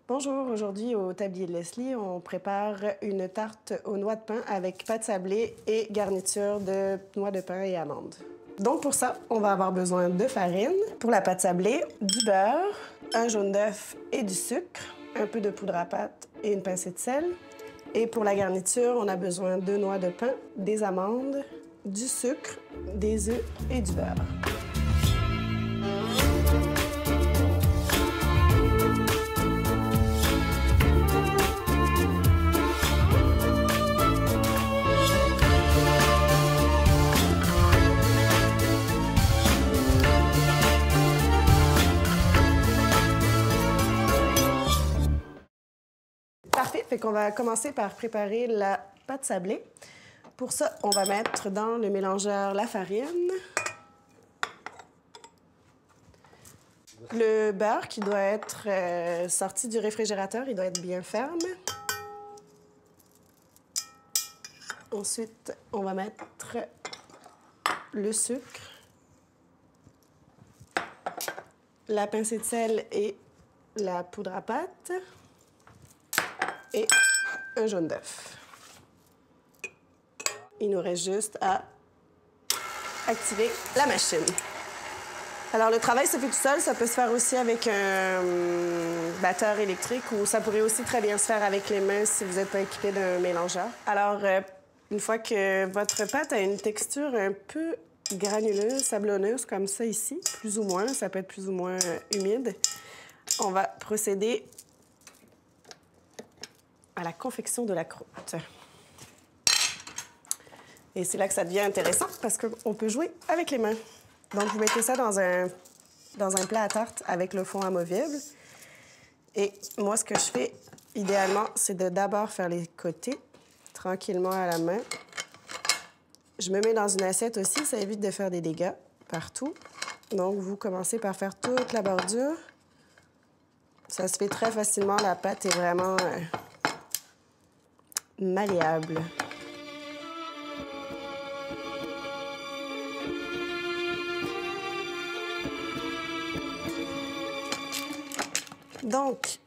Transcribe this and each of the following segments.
Bonjour, aujourd'hui au tablier de Leslie, on prépare une tarte aux noix de pain avec pâte sablée et garniture de noix de pain et amandes. Donc pour ça, on va avoir besoin de farine, pour la pâte sablée, du beurre, un jaune d'œuf et du sucre, un peu de poudre à pâte et une pincée de sel. Et pour la garniture, on a besoin de noix de pain, des amandes, du sucre, des œufs et du beurre. Parfait, fait qu'on va commencer par préparer la pâte sablée. Pour ça, on va mettre dans le mélangeur la farine, le beurre qui doit être sorti du réfrigérateur, il doit être bien ferme. Ensuite, on va mettre le sucre, la pincée de sel et la poudre à pâte et un jaune d'œuf. Il nous reste juste à activer la machine. Alors, le travail se fait tout seul. Ça peut se faire aussi avec un batteur électrique ou ça pourrait aussi très bien se faire avec les mains si vous n'êtes pas équipé d'un mélangeur. Alors, une fois que votre pâte a une texture un peu granuleuse, sablonneuse, comme ça ici, plus ou moins, ça peut être plus ou moins humide, on va procéder à la confection de la croûte. Et c'est là que ça devient intéressant parce qu'on peut jouer avec les mains. Donc, vous mettez ça dans un plat à tarte avec le fond amovible. Et moi, ce que je fais, idéalement, c'est de d'abord faire les côtés tranquillement à la main. Je me mets dans une assiette aussi, ça évite de faire des dégâts partout. Donc, vous commencez par faire toute la bordure. Ça se fait très facilement, la pâte est vraiment malléable. Donc,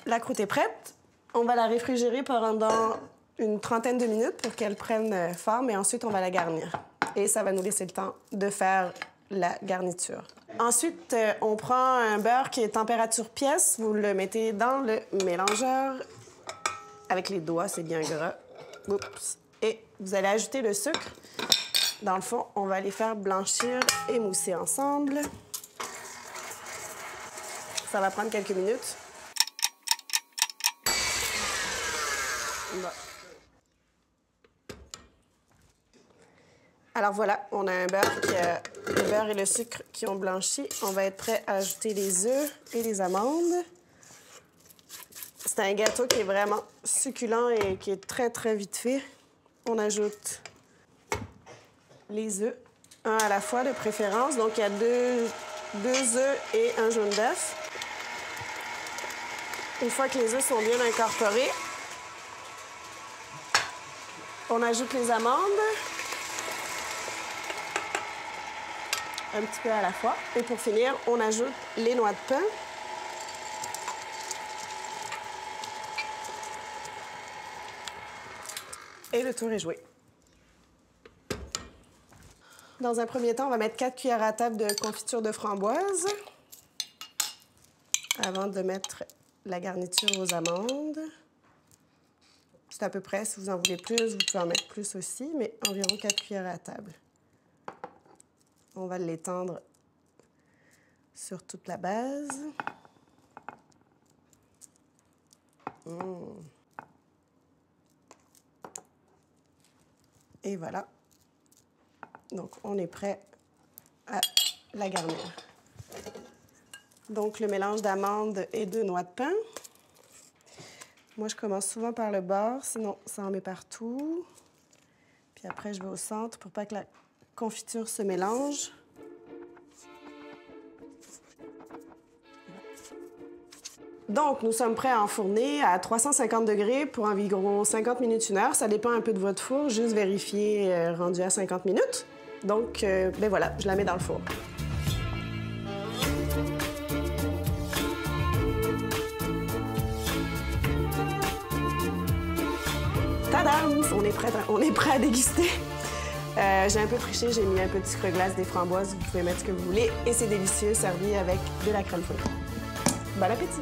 la croûte est prête. On va la réfrigérer pendant une trentaine de minutes pour qu'elle prenne forme et ensuite on va la garnir. Et ça va nous laisser le temps de faire la garniture. Ensuite, on prend un beurre qui est température pièce. Vous le mettez dans le mélangeur. Avec les doigts, c'est bien gras. Oups. Et vous allez ajouter le sucre. Dans le fond, on va les faire blanchir et mousser ensemble. Ça va prendre quelques minutes. Bon. Alors voilà, on a un beurre le beurre et le sucre qui ont blanchi. On va être prêt à ajouter les œufs et les amandes. C'est un gâteau qui est vraiment succulent et qui est très, très vite fait. On ajoute les œufs, un à la fois de préférence. Donc, il y a deux œufs et un jaune d'œuf. Une fois que les œufs sont bien incorporés, on ajoute les amandes, un petit peu à la fois. Et pour finir, on ajoute les noix de pain. Et le tour est joué. Dans un premier temps, on va mettre 4 cuillères à table de confiture de framboise avant de mettre la garniture aux amandes. C'est à peu près, si vous en voulez plus, vous pouvez en mettre plus aussi, mais environ 4 cuillères à table. On va l'étendre sur toute la base. Et voilà. Donc, on est prêt à la garnir. Donc, le mélange d'amandes et de noix de pain. Moi, je commence souvent par le beurre, sinon ça en met partout. Puis après, je vais au centre pour pas que la confiture se mélange. Donc, nous sommes prêts à enfourner à 350 degrés pour environ 50 minutes, 1 heure. Ça dépend un peu de votre four, juste vérifier rendu à 50 minutes. Donc, ben voilà, je la mets dans le four. Madame, on est prêt à déguster. J'ai un peu triché, j'ai mis un peu de sucre glace, des framboises, vous pouvez mettre ce que vous voulez. Et c'est délicieux, servi avec de la crème fouettée. Bon appétit!